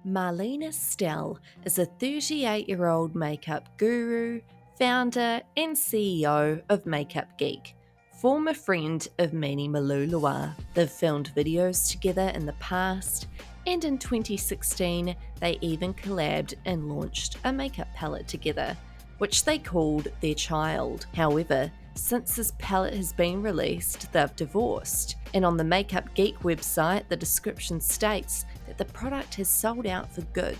Marlena Stell is a 38-year-old makeup guru, founder, and CEO of Makeup Geek, former friend of Manny Mua'S. They've filmed videos together in the past, and in 2016 they even collabed and launched a makeup palette together, which they called their child. However, since this palette has been released, they've divorced, and on the Makeup Geek website the description states that the product has sold out for good.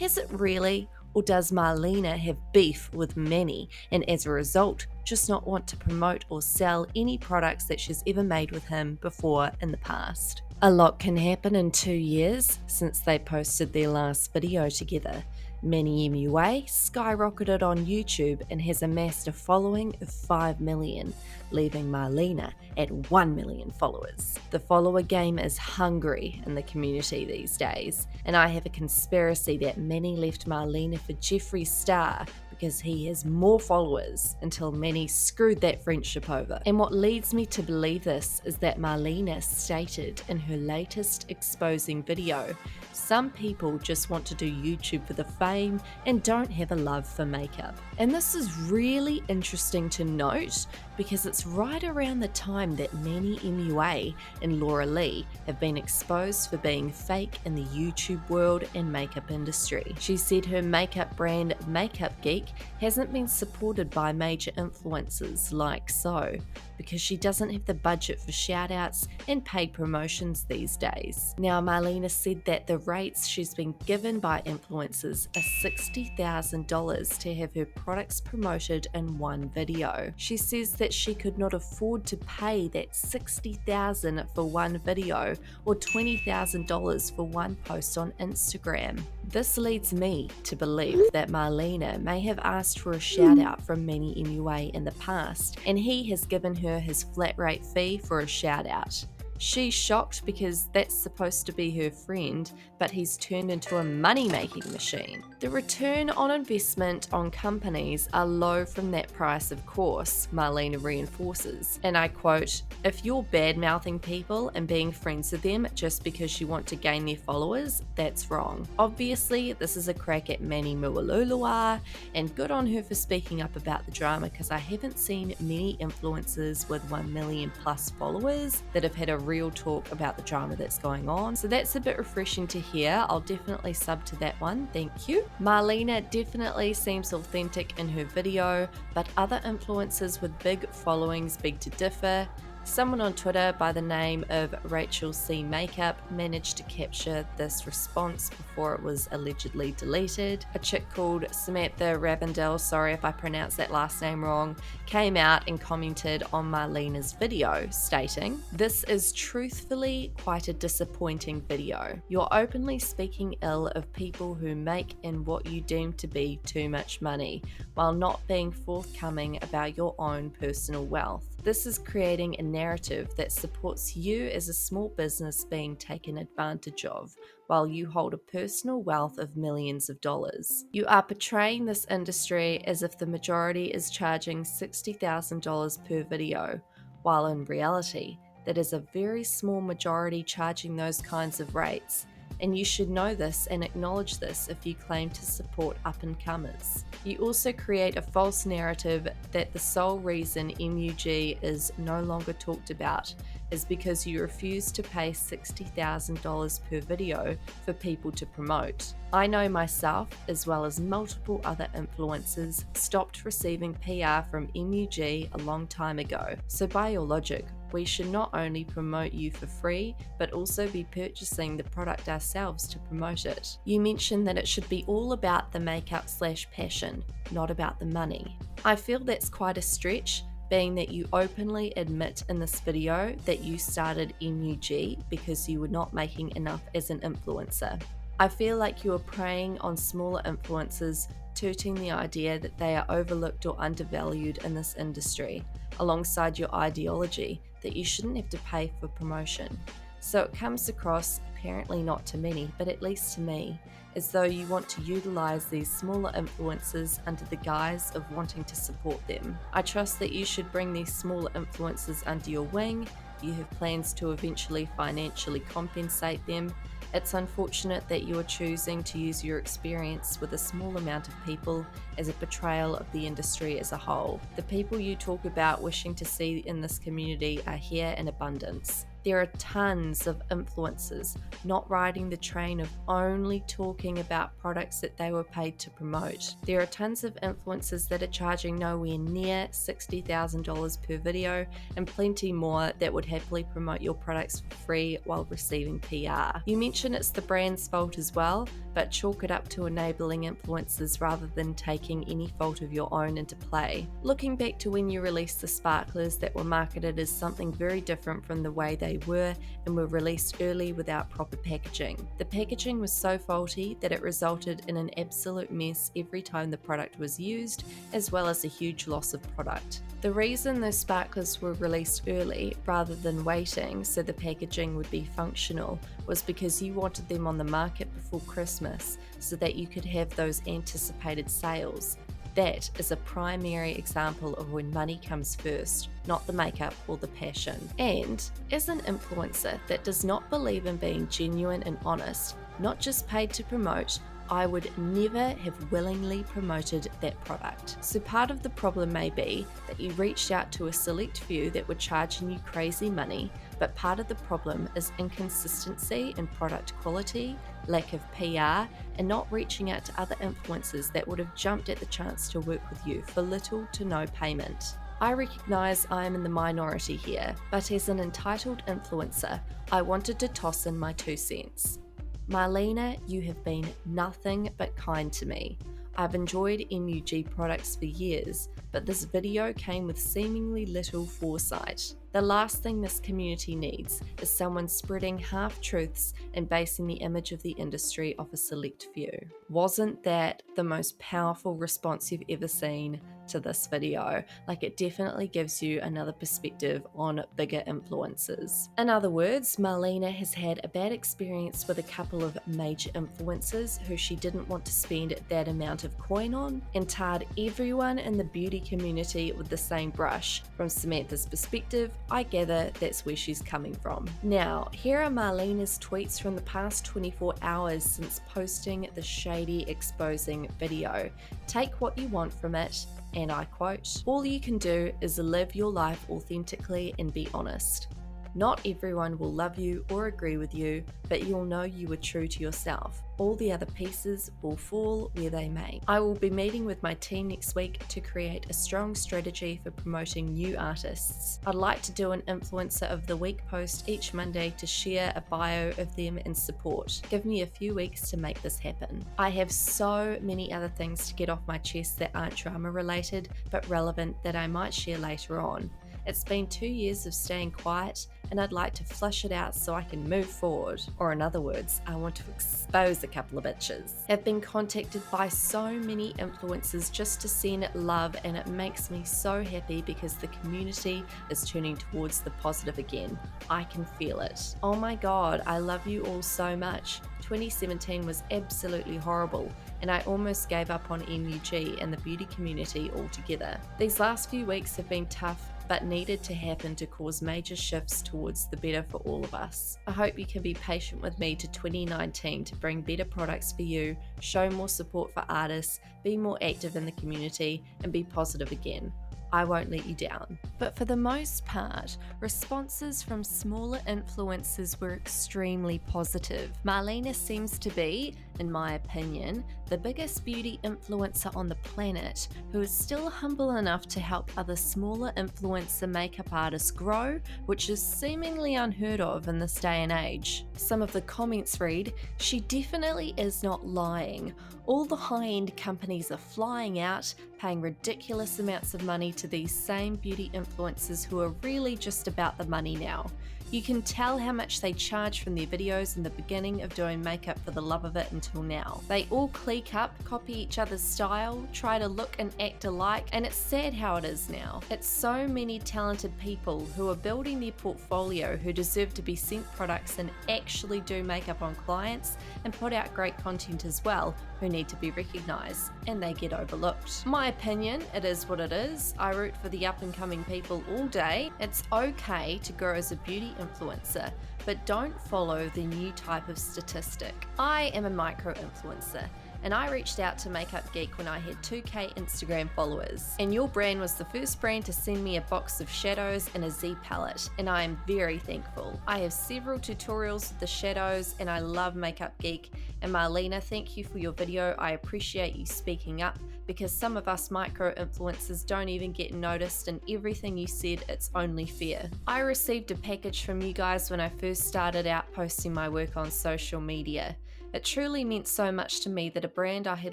Has it really? Or does Marlena have beef with Manny and as a result just not want to promote or sell any products that she's ever made with him before in the past? A lot can happen in 2 years since they posted their last video together. Manny Mua'S skyrocketed on YouTube and has amassed a following of 5 million, leaving Marlena at 1 million followers. The follower game is hungry in the community these days, and I have a conspiracy that Manny left Marlena for Jeffree Star because he has more followers until Manny screwed that friendship over. And what leads me to believe this is that Marlena stated in her latest exposing video, some people just want to do YouTube for the fame and don't have a love for makeup. And this is really interesting to note because it's right around the time that Manny Mua'S and Laura Lee have been exposed for being fake in the YouTube world and makeup industry. She said her makeup brand Makeup Geek hasn't been supported by major influencers like so because she doesn't have the budget for shoutouts and paid promotions these days. Now, Marlena said that the rates she's been given by influencers are $60,000 to have her products promoted in one video. She says that she could not afford to pay that $60,000 for one video or $20,000 for one post on Instagram. This leads me to believe that Marlena may have asked for a shout out from Manny Mua'S in the past, and he has given her his flat rate fee for a shout out. She's shocked because that's supposed to be her friend, but he's turned into a money-making machine. The return on investment on companies are low from that price, of course, Marlena reinforces. And I quote, "If you're bad-mouthing people and being friends with them just because you want to gain their followers, that's wrong." Obviously, this is a crack at Manny Mua'S, and good on her for speaking up about the drama because I haven't seen many influencers with 1 million plus followers that have had a real talk about the drama that's going on. So that's a bit refreshing to hear. I'll definitely sub to that one, thank you. Marlena definitely seems authentic in her video, but other influencers with big followings beg to differ. Someone on Twitter by the name of Rachel C Makeup managed to capture this response before it was allegedly deleted. A chick called Samantha Ravindell, sorry if I pronounced that last name wrong, came out and commented on Marlena's video, stating, "This is truthfully quite a disappointing video. You're openly speaking ill of people who make in what you deem to be too much money, while not being forthcoming about your own personal wealth. This is creating a narrative that supports you as a small business being taken advantage of, while you hold a personal wealth of millions of dollars. You are portraying this industry as if the majority is charging $60,000 per video, while in reality, that is a very small majority charging those kinds of rates. And you should know this and acknowledge this if you claim to support up-and-comers. You also create a false narrative that the sole reason MUG is no longer talked about is because you refuse to pay $60,000 per video for people to promote. I know myself, as well as multiple other influencers, stopped receiving PR from MUG a long time ago. So by your logic, we should not only promote you for free, but also be purchasing the product ourselves to promote it. You mentioned that it should be all about the makeup/passion, not about the money. I feel that's quite a stretch, being that you openly admit in this video that you started MUG because you were not making enough as an influencer. I feel like you are preying on smaller influencers, tooting the idea that they are overlooked or undervalued in this industry, alongside your ideology that you shouldn't have to pay for promotion. So it comes across, apparently not to many, but at least to me, as though you want to utilize these smaller influencers under the guise of wanting to support them. I trust that you should bring these smaller influencers under your wing. You have plans to eventually financially compensate them, It's unfortunate that you are choosing to use your experience with a small amount of people as a betrayal of the industry as a whole. The people you talk about wishing to see in this community are here in abundance. There are tons of influencers not riding the train of only talking about products that they were paid to promote. There are tons of influencers that are charging nowhere near $60,000 per video, and plenty more that would happily promote your products for free while receiving PR. You mention it's the brand's fault as well, but chalk it up to enabling influencers rather than taking any fault of your own into play. Looking back to when you released the sparklers that were marketed as something very different from the way they were and were released early without proper packaging. The packaging was so faulty that it resulted in an absolute mess every time the product was used, as well as a huge loss of product. The reason those sparklers were released early rather than waiting so the packaging would be functional was because you wanted them on the market before Christmas so that you could have those anticipated sales. That is a primary example of when money comes first, not the makeup or the passion. And as an influencer that does not believe in being genuine and honest, not just paid to promote, I would never have willingly promoted that product. So part of the problem may be that you reached out to a select few that were charging you crazy money, but part of the problem is inconsistency in product quality, lack of PR, and not reaching out to other influencers that would have jumped at the chance to work with you for little to no payment. I recognise I am in the minority here, but as an entitled influencer, I wanted to toss in my 2 cents. Marlena, you have been nothing but kind to me. I've enjoyed MUG products for years, but this video came with seemingly little foresight. The last thing this community needs is someone spreading half-truths and basing the image of the industry off a select few. Wasn't that the most powerful response you've ever seen to this video? Like, it definitely gives you another perspective on bigger influencers. In other words, Marlena has had a bad experience with a couple of major influencers who she didn't want to spend that amount of coin on, and tarred everyone in the beauty community with the same brush. From Samantha's perspective, I gather that's where she's coming from. Now, here are Marlena's tweets from the past 24 hours since posting the shady exposing video. Take what you want from it, and I quote, "All you can do is live your life authentically and be honest. Not everyone will love you or agree with you, but you'll know you were true to yourself. All the other pieces will fall where they may. I will be meeting with my team next week to create a strong strategy for promoting new artists. I'd like to do an Influencer of the Week post each Monday to share a bio of them and support. Give me a few weeks to make this happen. I have so many other things to get off my chest that aren't drama related, but relevant that I might share later on. It's been 2 years of staying quiet, and I'd like to flush it out so I can move forward. Or in other words, I want to expose a couple of bitches. Have been contacted by so many influencers just to send love, and it makes me so happy because the community is turning towards the positive again. I can feel it. Oh my god, I love you all so much. 2017 was absolutely horrible, and I almost gave up on MUG and the beauty community altogether. These last few weeks have been tough, but needed to happen to cause major shifts towards the better for all of us. I hope you can be patient with me to 2019 to bring better products for you, show more support for artists, be more active in the community, and be positive again. I won't let you down." But for the most part, responses from smaller influencers were extremely positive. Marlena seems to be, in my opinion, the biggest beauty influencer on the planet who is still humble enough to help other smaller influencer makeup artists grow, which is seemingly unheard of in this day and age. Some of the comments read, "She definitely is not lying. All the high-end companies are flying out, paying ridiculous amounts of money to these same beauty influencers who are really just about the money now. You can tell how much they charge from their videos in the beginning of doing makeup for the love of it until now. They all clique up, copy each other's style, try to look and act alike, and it's sad how it is now. It's so many talented people who are building their portfolio who deserve to be sent products and actually do makeup on clients and put out great content as well, who need to be recognised, and they get overlooked. My opinion, it is what it is. I root for the up and coming people all day. It's okay to grow as a beauty influencer, but don't follow the new type of statistic. I am a micro influencer, and I reached out to Makeup Geek when I had 2K Instagram followers. And your brand was the first brand to send me a box of shadows and a Z palette, and I am very thankful. I have several tutorials with the shadows, and I love Makeup Geek. And Marlena, thank you for your video. I appreciate you speaking up, because some of us micro influencers don't even get noticed, and everything you said, it's only fair. I received a package from you guys when I first started out posting my work on social media. It truly meant so much to me that a brand I had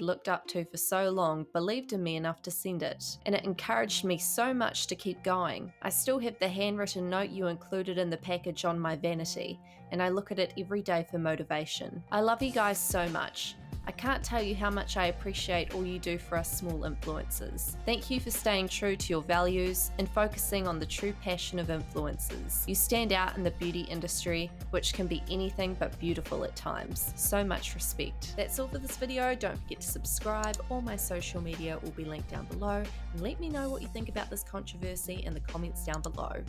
looked up to for so long believed in me enough to send it, and it encouraged me so much to keep going. I still have the handwritten note you included in the package on my vanity, and I look at it every day for motivation. I love you guys so much. I can't tell you how much I appreciate all you do for us small influencers. Thank you for staying true to your values and focusing on the true passion of influencers. You stand out in the beauty industry, which can be anything but beautiful at times. So much respect. That's all for this video. Don't forget to subscribe. All my social media will be linked down below. And let me know what you think about this controversy in the comments down below.